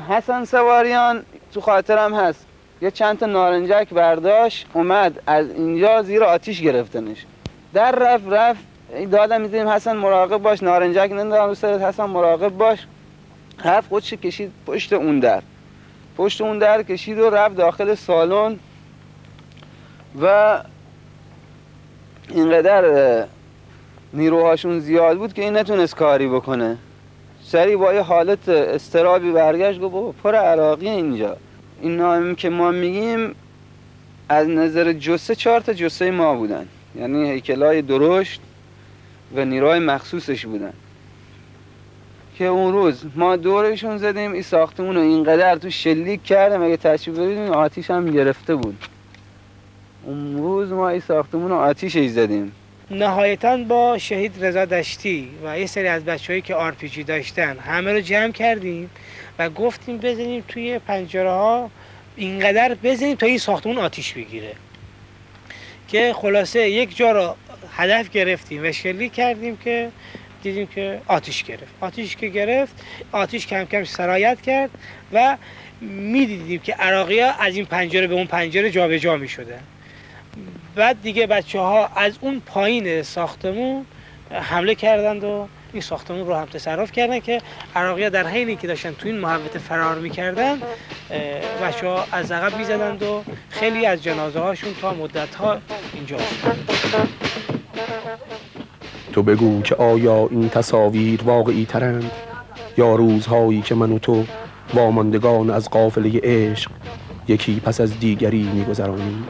حسن سواریان تو خاطرم هست یه چند تا نارنجک برداشت اومد از اینجا زیر آتیش گرفتنش، در رفت دادم میزیم حسن مراقب باش، نارنجک نندازم رو سرت، حسن مراقب باش. رفت خودش کشید پشت اون در کشید و رفت داخل سالن و اینقدر نیروهاشون زیاد بود که این نتونست کاری بکنه. سریع با یه حالت اضطرابی برگشت گفت بابا پر عراقی اینجا. این نامی که ما میگیم از نظر جثه 4 تا جثه ما بودن، یعنی هیکلای درشت و نیروهای مخصوصش بودن که اون روز ما دورشون زدیم. این ساختمون رو اینقدر تو شلیک کردم، اگه تشریف ببینیم آتیش هم گرفته بود. اون روز ما این ساختمون رو آتیشش زدیم. نهایتاً با شهید رضا دشتی و یه سری از بچه‌هایی که RPG داشتن همه رو جمع کردیم و گفتیم بزنیم توی پنجره ها اینقدر بزنیم تا این ساختمون آتیش بگیره، که خلاصه یک جا رو هدف گرفتیم و شلیک کردیم که دیدیم که آتیش گرفت. آتیش که گرفت، آتیش کم کم سرایت کرد و میدیدیم که عراقی‌ها از این پنجره به اون پنجره جابجا می‌شدن. بعد دیگه بچه‌ها از اون پایین ساختمون حمله کردند و این ساختمون رو هم تصرف کردن که عراقی‌ها در حینی که داشتن تو این محوطه فرار می‌کردن بچه‌ها از عقب می‌زدند و خیلی از جنازه هاشون تا مدت‌ها اینجا افتادن. تو بگو که آیا این تصاویر واقعی ترند یا روزهایی که من و تو واماندگان از قافله عشق یکی پس از دیگری می‌گذرانیم.